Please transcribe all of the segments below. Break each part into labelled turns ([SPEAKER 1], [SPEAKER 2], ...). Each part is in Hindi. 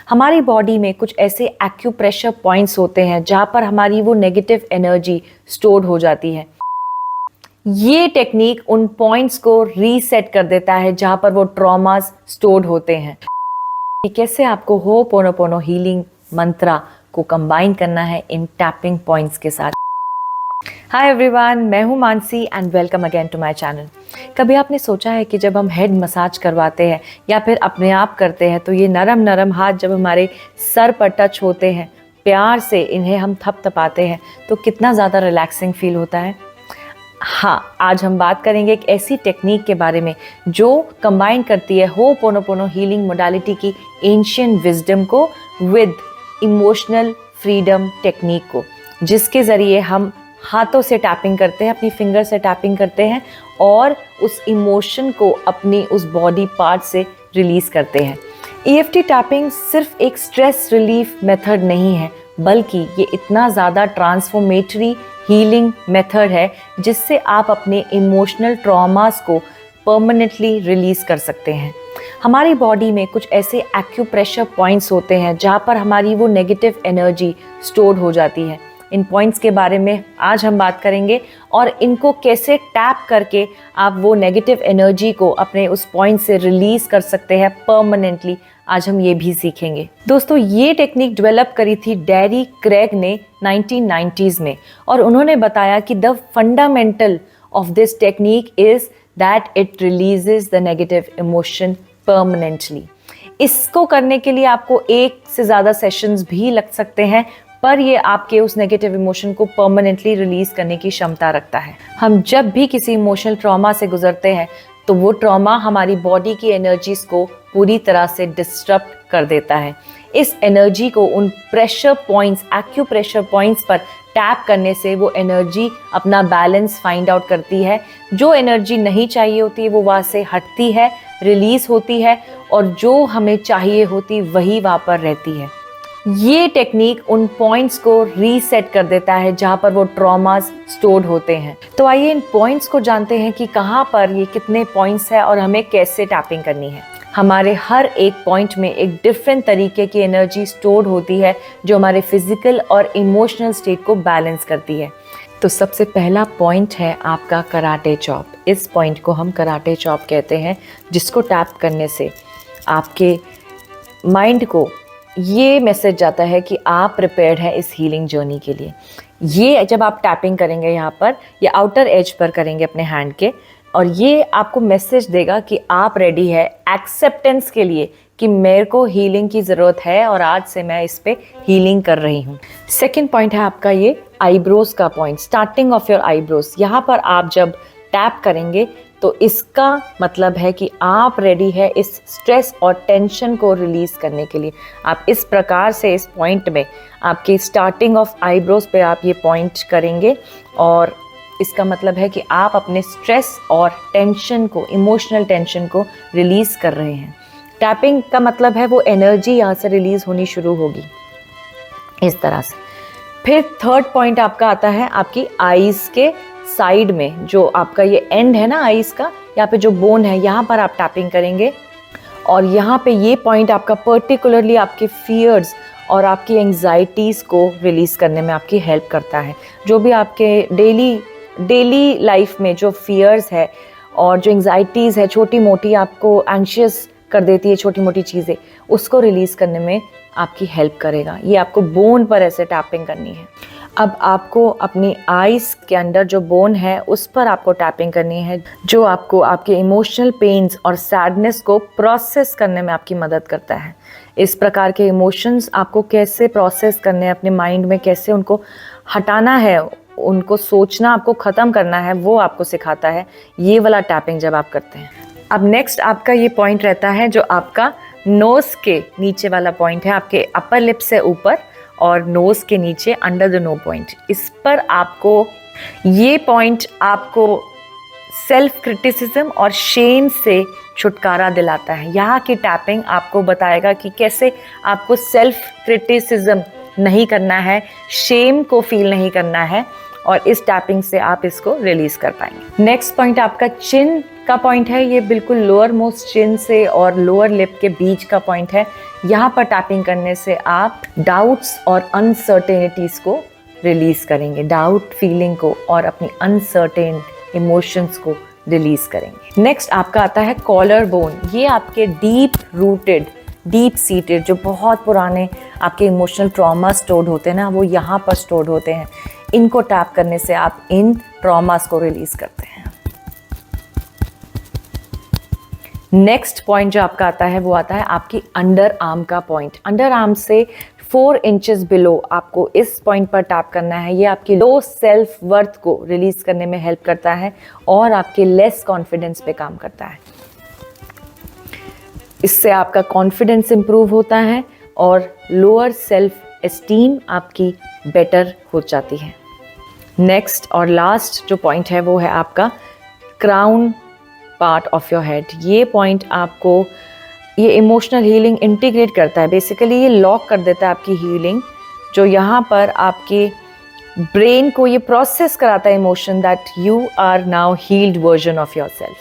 [SPEAKER 1] हमारी बॉडी में कुछ ऐसे एक्यूप्रेशर पॉइंट्स होते हैं जहाँ पर हमारी वो नेगेटिव एनर्जी स्टोर हो जाती है। ये टेक्निक उन पॉइंट्स को रीसेट कर देता है जहाँ पर वो ट्रॉमास स्टोर्ड होते हैं। कैसे आपको होपोनोपोनो हीलिंग मंत्रा को कंबाइन करना है इन टैपिंग पॉइंट्स के साथ। हाय एवरीवन, मैं हूँ Mansi and welcome again to my channel. कभी आपने सोचा है कि जब हम हेड मसाज करवाते हैं या फिर अपने आप करते हैं तो ये नरम नरम हाथ जब हमारे सर पर टच होते हैं, प्यार से इन्हें हम थपथपाते हैं तो कितना ज़्यादा रिलैक्सिंग फील होता है। हाँ, आज हम बात करेंगे एक ऐसी टेक्निक के बारे में जो कंबाइन करती है होपोनोपोनो हीलिंग मोडालिटी की एंशिएंट विजडम को विद इमोशनल फ्रीडम टेक्निक को, जिसके ज़रिए हम हाथों से टैपिंग करते हैं, अपनी फिंगर से टैपिंग करते हैं और उस इमोशन को अपनी उस बॉडी पार्ट से रिलीज़ करते हैं। EFT टैपिंग सिर्फ एक स्ट्रेस रिलीफ मेथड नहीं है, बल्कि ये इतना ज़्यादा ट्रांसफॉर्मेटरी हीलिंग मेथड है जिससे आप अपने इमोशनल ट्रॉमास को परमानेंटली रिलीज़ कर सकते हैं। हमारी बॉडी में कुछ ऐसे एक्यूप्रेशर पॉइंट्स होते हैं जहाँ पर हमारी वो नेगेटिव एनर्जी स्टोर हो जाती है। इन पॉइंट्स के बारे में आज हम बात करेंगे और इनको कैसे टैप करके आप वो नेगेटिव एनर्जी को अपने उस पॉइंट से रिलीज़ कर सकते हैं परमानेंटली। आज हम ये भी सीखेंगे। दोस्तों, ये टेक्निक डेवलप करी थी डैरी क्रेग ने 1990s में, और उन्होंने बताया कि the fundamental of this technique is that it releases the negative emotion permanently. इसको करने के लिए आपको एक से ज़्यादा सेशंस भी लग सकते हैं, पर ये आपके उस नेगेटिव इमोशन को परमानेंटली रिलीज करने की क्षमता रखता है। हम जब भी किसी इमोशनल ट्रॉमा से गुजरते हैं तो वो ट्रॉमा हमारी बॉडी की एनर्जीज को पूरी तरह से डिस्टर्ब कर देता है। इस एनर्जी को उन प्रेशर पॉइंट्स, एक्यूप्रेशर पॉइंट्स पर टैप करने से वो एनर्जी अपना बैलेंस फाइंड आउट करती है। जो एनर्जी नहीं चाहिए होती वो वहाँ से हटती है, रिलीज होती है, और जो हमें चाहिए होती वही वहाँ पर रहती है। ये टेक्निक उन पॉइंट्स को रीसेट कर देता है जहाँ पर वो ट्रॉमास स्टोर्ड होते हैं। तो आइए इन पॉइंट्स को जानते हैं कि कहाँ पर ये कितने पॉइंट्स हैं और हमें कैसे टैपिंग करनी है। हमारे हर एक पॉइंट में एक डिफरेंट तरीके की एनर्जी स्टोर्ड होती है जो हमारे फिजिकल और इमोशनल स्टेट को बैलेंस करती है। तो सबसे पहला पॉइंट है आपका कराटे चॉप। इस पॉइंट को हम कराटे चॉप कहते हैं, जिसको टैप करने से आपके माइंड को ये मैसेज जाता है कि आप प्रिपेयर्ड हैं इस हीलिंग जर्नी के लिए। ये जब आप टैपिंग करेंगे यहाँ पर या आउटर एज पर करेंगे अपने हैंड के, और ये आपको मैसेज देगा कि आप रेडी है एक्सेप्टेंस के लिए कि मेरे को हीलिंग की ज़रूरत है और आज से मैं इस पे हीलिंग कर रही हूँ। सेकेंड पॉइंट है आपका ये आईब्रोज का point, starting of your eyebrows. यहाँ पर आप जब टैप करेंगे तो इसका मतलब है कि आप रेडी है इस स्ट्रेस और टेंशन को रिलीज करने के लिए। आप इस प्रकार से इस पॉइंट में आपकी स्टार्टिंग ऑफ आईब्रोज पे आप ये पॉइंट करेंगे, और इसका मतलब है कि आप अपने स्ट्रेस और टेंशन को, इमोशनल टेंशन को रिलीज कर रहे हैं। टैपिंग का मतलब है वो एनर्जी यहाँ से रिलीज होनी शुरू होगी इस तरह से। फिर थर्ड पॉइंट आपका आता है आपकी आईज के साइड में, जो आपका ये एंड है ना आईज का, यहाँ पे जो बोन है यहाँ पर आप टैपिंग करेंगे, और यहाँ पे ये पॉइंट आपका पर्टिकुलरली आपके फियर्स और आपकी एंग्जाइटीज़ को रिलीज़ करने में आपकी हेल्प करता है। जो भी आपके डेली लाइफ में जो फियर्स है और जो एंग्जाइटीज़ है, छोटी मोटी आपको एंशियस कर देती है छोटी मोटी चीज़ें, उसको रिलीज़ करने में आपकी हेल्प करेगा। ये आपको बोन पर ऐसे टैपिंग करनी है। अब आपको अपनी आईज के अंदर जो बोन है उस पर आपको टैपिंग करनी है, जो आपको आपके इमोशनल पेन्स और सैडनेस को प्रोसेस करने में आपकी मदद करता है। इस प्रकार के इमोशंस आपको कैसे प्रोसेस करने हैं अपने माइंड में, कैसे उनको हटाना है, उनको सोचना आपको ख़त्म करना है, वो आपको सिखाता है ये वाला टैपिंग जब आप करते हैं। अब नेक्स्ट आपका ये पॉइंट रहता है जो आपका नोज़ के नीचे वाला पॉइंट है, आपके अपर लिप से ऊपर और नोज़ के नीचे अंडर द नो पॉइंट। इस पर आपको ये पॉइंट आपको सेल्फ क्रिटिसिज्म और शेम से छुटकारा दिलाता है। यहाँ की टैपिंग आपको बताएगा कि कैसे आपको सेल्फ क्रिटिसिज्म नहीं करना है, शेम को फील नहीं करना है, और इस टैपिंग से आप इसको रिलीज कर पाएंगे। नेक्स्ट पॉइंट आपका चिन का पॉइंट है। ये बिल्कुल लोअर मोस्ट चिन से और लोअर लिप के बीच का पॉइंट है। यहाँ पर टैपिंग करने से आप डाउट्स और अनसर्टेनिटीज को रिलीज करेंगे, डाउट फीलिंग को और अपनी अनसर्टेन इमोशंस को रिलीज करेंगे। नेक्स्ट आपका आता है कॉलर बोन। ये आपके डीप रूटेड, डीप सीटेड, जो बहुत पुराने आपके इमोशनल ट्रॉमा स्टोर्ड होते हैं ना, वो यहाँ पर स्टोर्ड होते हैं। इनको टैप करने से आप इन ट्रॉमास को रिलीज करते हैं। नेक्स्ट पॉइंट जो आपका आता है वो आता है आपकी अंडर आर्म का पॉइंट। अंडर आर्म से 4 इंचेस बिलो आपको इस पॉइंट पर टैप करना है। ये आपकी लो सेल्फ वर्थ को रिलीज करने में हेल्प करता है और आपके लेस कॉन्फिडेंस पे काम करता है। इससे आपका कॉन्फिडेंस इंप्रूव होता है और लोअर सेल्फ एस्टीम आपकी बेटर हो जाती है। नेक्स्ट और लास्ट जो पॉइंट है वो है आपका crown part of your head. ये पॉइंट आपको ये इमोशनल हीलिंग इंटीग्रेट करता है। बेसिकली ये लॉक कर देता है आपकी हीलिंग, जो यहाँ पर आपके ब्रेन को ये प्रोसेस कराता है emotion that you are now healed version of yourself.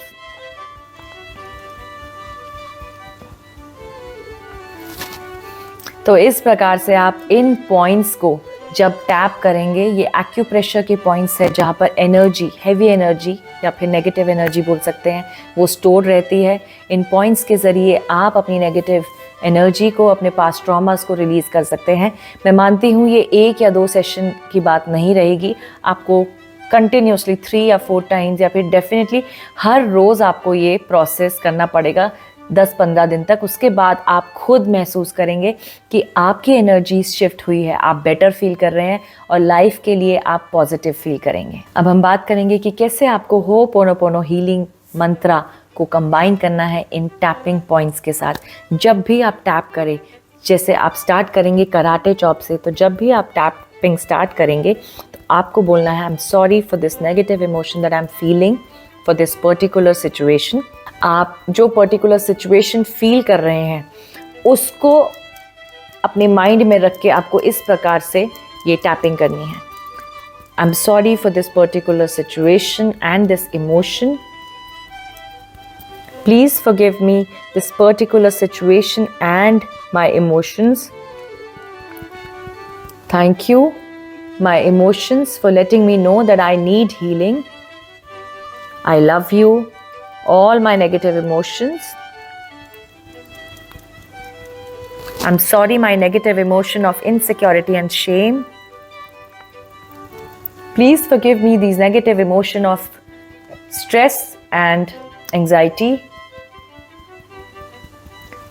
[SPEAKER 1] तो इस प्रकार से आप इन पॉइंट्स को जब टैप करेंगे, ये एक्यूप्रेशर के पॉइंट्स है जहाँ पर एनर्जी, हैवी एनर्जी या फिर नेगेटिव एनर्जी बोल सकते हैं, वो स्टोर रहती है। इन पॉइंट्स के ज़रिए आप अपनी नेगेटिव एनर्जी को, अपने पास्ट ट्रॉमास को रिलीज़ कर सकते हैं। मैं मानती हूँ ये 1 या 2 सेशन की बात नहीं रहेगी, आपको कंटिन्यूसली 3 या 4 टाइम्स या फिर डेफिनेटली हर रोज़ आपको ये प्रोसेस करना पड़ेगा 10-15 दिन तक। उसके बाद आप खुद महसूस करेंगे कि आपकी एनर्जी शिफ्ट हुई है, आप बेटर फील कर रहे हैं और लाइफ के लिए आप पॉजिटिव फील करेंगे। अब हम बात करेंगे कि कैसे आपको होपोनोपोनो हीलिंग मंत्रा को कंबाइन करना है इन टैपिंग पॉइंट्स के साथ। जब भी आप टैप करें, जैसे आप स्टार्ट करेंगे कराटे चॉप से, तो जब भी आप टैपिंग स्टार्ट करेंगे तो आपको बोलना है I am sorry for this negative emotion that I am feeling for this particular situation. आप जो पर्टिकुलर सिचुएशन फील कर रहे हैं उसको अपने माइंड में रख के आपको इस प्रकार से ये टैपिंग करनी है। I am sorry for this particular situation and this emotion. Please forgive me this particular situation and my emotions. Thank you my emotions for letting me know that I need healing. I love you, all my negative emotions. I'm sorry, my negative emotion of insecurity and shame. Please forgive me these negative emotion of stress and anxiety.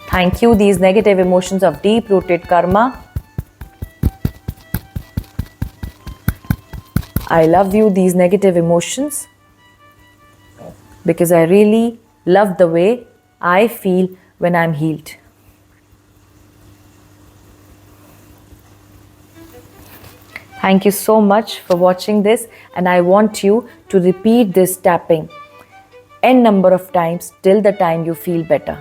[SPEAKER 1] Thank you, these negative emotions of deep-rooted karma. I love you, these negative emotions, because I really love the way I feel when I'm healed. Thank you so much for watching this, and I want you to repeat this tapping n number of times till the time you feel better.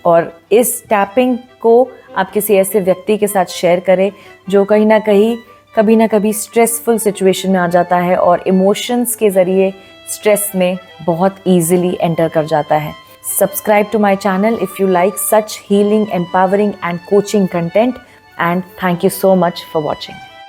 [SPEAKER 1] और इस टैपिंग को आप किसी ऐसे व्यक्ति के साथ शेयर करें जो कहीं ना कहीं कभी ना कभी स्ट्रेसफुल सिचुएशन में आ जाता है और इमोशंस के ज़रिए स्ट्रेस में बहुत ईजिली एंटर कर जाता है। Subscribe to my channel if you like such healing, empowering and coaching content, and thank you so much for watching.